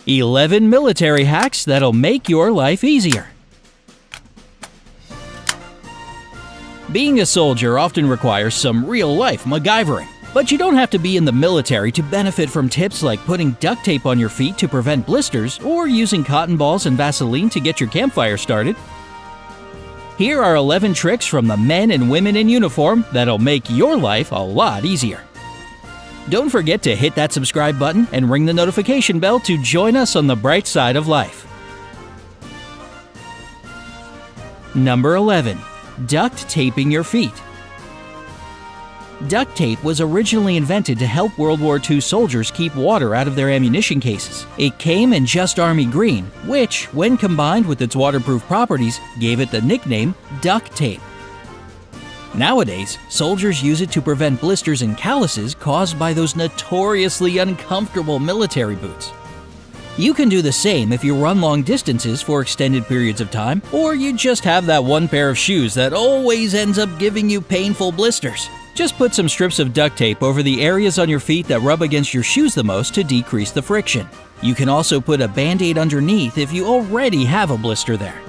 11 military hacks that'll make your life easier. Being a soldier often requires some real-life MacGyvering, but you don't have to be in the military to benefit from tips like putting duct tape on your feet to prevent blisters or using cotton balls and Vaseline to get your campfire started. Here are 11 tricks from the men and women in uniform that'll make your life a lot easier. Don't forget to hit that subscribe button and ring the notification bell to join us on the bright side of life. Number 11. Duct taping your feet. Duct tape was originally invented to help World War II soldiers keep water out of their ammunition cases. It came in just army green, which, when combined with its waterproof properties, gave it the nickname duct tape. Nowadays, soldiers use it to prevent blisters and calluses caused by those notoriously uncomfortable military boots. You can do the same if you run long distances for extended periods of time, or you just have that one pair of shoes that always ends up giving you painful blisters. Just put some strips of duct tape over the areas on your feet that rub against your shoes the most to decrease the friction. You can also put a Band-Aid underneath if you already have a blister there.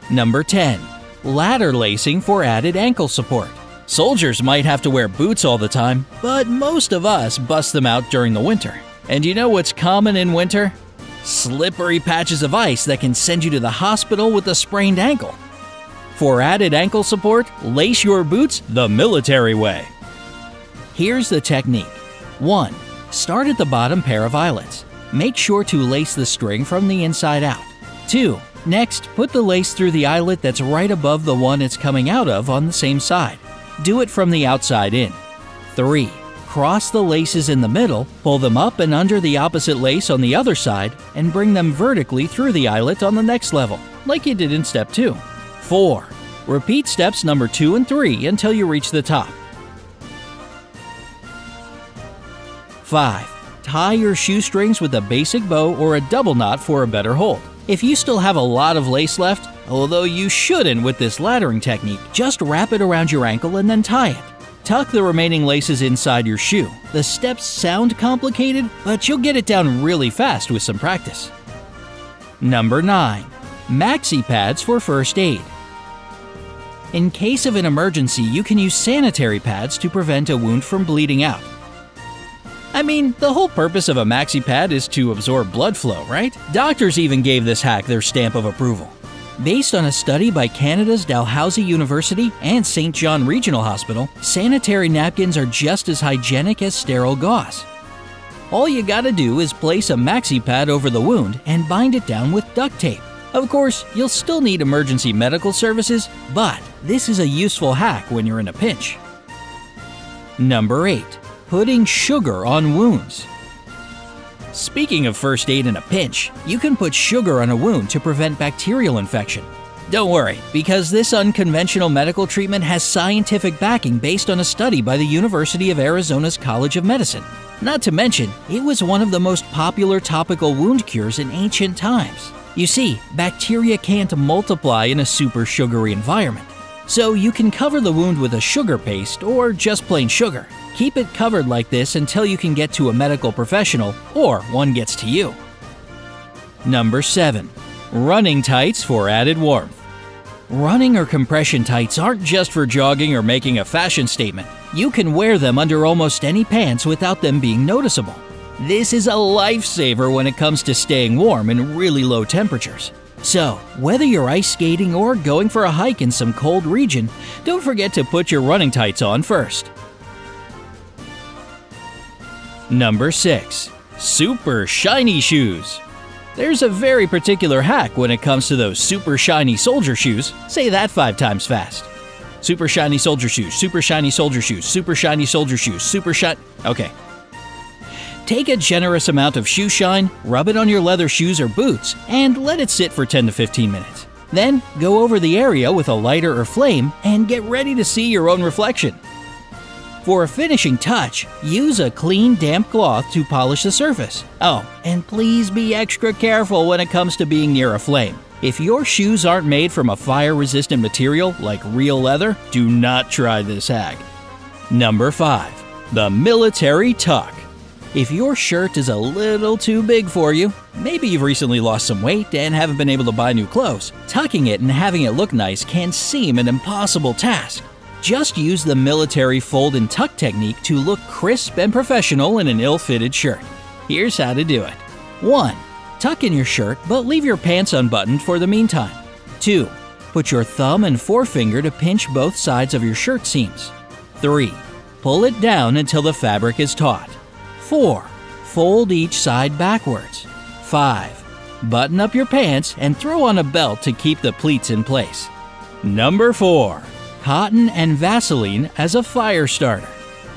Number 10. Ladder lacing for added ankle support. Soldiers might have to wear boots all the time, but most of us bust them out during the winter. And you know what's common in winter? Slippery patches of ice that can send you to the hospital with a sprained ankle. For added ankle support, lace your boots the military way. Here's the technique. 1. Start at the bottom pair of eyelets. Make sure to lace the string from the inside out. 2. Next, put the lace through the eyelet that's right above the one it's coming out of on the same side. Do it from the outside in. 3. Cross the laces in the middle, pull them up and under the opposite lace on the other side, and bring them vertically through the eyelet on the next level, like you did in step 2. 4. Repeat steps number 2 and 3 until you reach the top. 5. Tie your shoestrings with a basic bow or a double knot for a better hold. If you still have a lot of lace left, although you shouldn't with this laddering technique, just wrap it around your ankle and then tie it. Tuck the remaining laces inside your shoe. The steps sound complicated, but you'll get it down really fast with some practice. Number 9. Maxi pads for first aid. In case of an emergency, you can use sanitary pads to prevent a wound from bleeding out. I mean, the whole purpose of a maxi pad is to absorb blood flow, right? Doctors even gave this hack their stamp of approval. Based on a study by Canada's Dalhousie University and St. John Regional Hospital, sanitary napkins are just as hygienic as sterile gauze. All you gotta do is place a maxi pad over the wound and bind it down with duct tape. Of course, you'll still need emergency medical services, but this is a useful hack when you're in a pinch. Number 8. Putting sugar on wounds. Speaking of first aid in a pinch, you can put sugar on a wound to prevent bacterial infection. Don't worry, because this unconventional medical treatment has scientific backing based on a study by the University of Arizona's College of Medicine. Not to mention, it was one of the most popular topical wound cures in ancient times. You see, bacteria can't multiply in a super sugary environment. So you can cover the wound with a sugar paste or just plain sugar. Keep it covered like this until you can get to a medical professional or one gets to you. Number 7. Running tights for added warmth. Running or compression tights aren't just for jogging or making a fashion statement. You can wear them under almost any pants without them being noticeable. This is a lifesaver when it comes to staying warm in really low temperatures. So, whether you're ice skating or going for a hike in some cold region, don't forget to put your running tights on first. Number 6. Super shiny shoes. There's a very particular hack when it comes to those super shiny soldier shoes. Say that 5 times fast. Super shiny soldier shoes, super shiny soldier shoes, super shiny soldier shoes, super shiny... Okay. Take a generous amount of shoe shine, rub it on your leather shoes or boots, and let it sit for 10 to 15 minutes. Then, go over the area with a lighter or flame and get ready to see your own reflection. For a finishing touch, use a clean, damp cloth to polish the surface. Oh, and please be extra careful when it comes to being near a flame. If your shoes aren't made from a fire-resistant material like real leather, do not try this hack. Number 5. The military tuck. If your shirt is a little too big for you, maybe you've recently lost some weight and haven't been able to buy new clothes, tucking it and having it look nice can seem an impossible task. Just use the military fold and tuck technique to look crisp and professional in an ill-fitted shirt. Here's how to do it. 1. Tuck in your shirt but leave your pants unbuttoned for the meantime. 2. Put your thumb and forefinger to pinch both sides of your shirt seams. 3. Pull it down until the fabric is taut. 4. Fold each side backwards. 5. Button up your pants and throw on a belt to keep the pleats in place. Number 4. Cotton and Vaseline as a fire starter.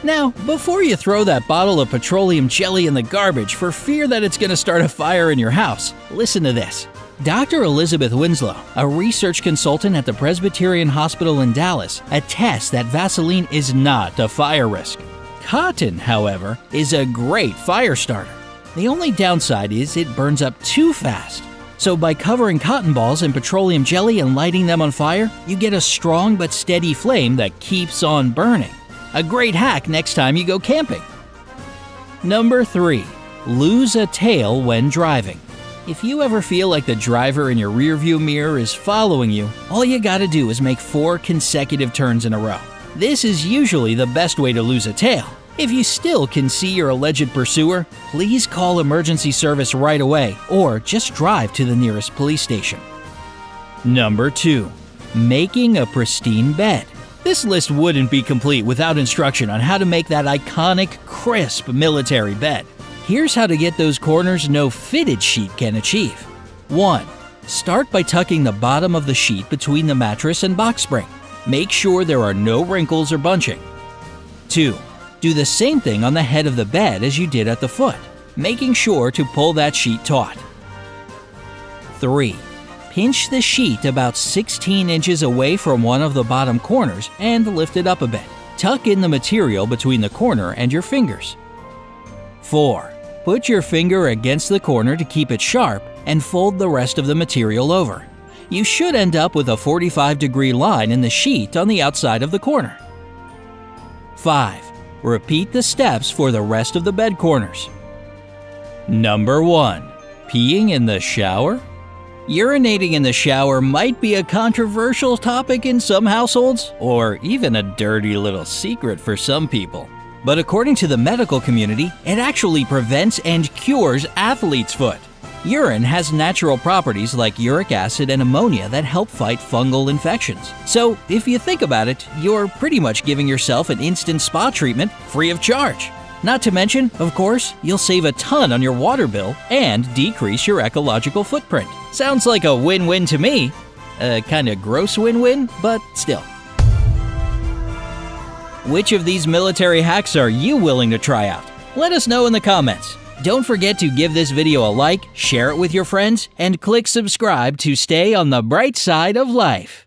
Now, before you throw that bottle of petroleum jelly in the garbage for fear that it's going to start a fire in your house, listen to this. Dr. Elizabeth Winslow, a research consultant at the Presbyterian Hospital in Dallas, attests that Vaseline is not a fire risk. Cotton, however, is a great fire starter. The only downside is it burns up too fast. So by covering cotton balls in petroleum jelly and lighting them on fire, you get a strong but steady flame that keeps on burning. A great hack next time you go camping. Number 3. Lose a tail when driving. If you ever feel like the driver in your rearview mirror is following you, all you gotta do is make 4 consecutive turns in a row. This is usually the best way to lose a tail. If you still can see your alleged pursuer, please call emergency service right away or just drive to the nearest police station. Number 2. Making a pristine bed. This list wouldn't be complete without instruction on how to make that iconic, crisp military bed. Here's how to get those corners no fitted sheet can achieve. 1. Start by tucking the bottom of the sheet between the mattress and box spring. Make sure there are no wrinkles or bunching. 2. Do the same thing on the head of the bed as you did at the foot, making sure to pull that sheet taut. 3. Pinch the sheet about 16 inches away from one of the bottom corners and lift it up a bit. Tuck in the material between the corner and your fingers. 4. Put your finger against the corner to keep it sharp and fold the rest of the material over. You should end up with a 45-degree line in the sheet on the outside of the corner. 5. Repeat the steps for the rest of the bed corners. Number 1. Peeing in the shower? Urinating in the shower might be a controversial topic in some households, or even a dirty little secret for some people. But according to the medical community, it actually prevents and cures athlete's foot. Urine has natural properties like uric acid and ammonia that help fight fungal infections. So, if you think about it, you're pretty much giving yourself an instant spa treatment free of charge. Not to mention, of course, you'll save a ton on your water bill and decrease your ecological footprint. Sounds like a win-win to me. Kinda gross win-win, but still. Which of these military hacks are you willing to try out? Let us know in the comments. Don't forget to give this video a like, share it with your friends, and click subscribe to stay on the bright side of life.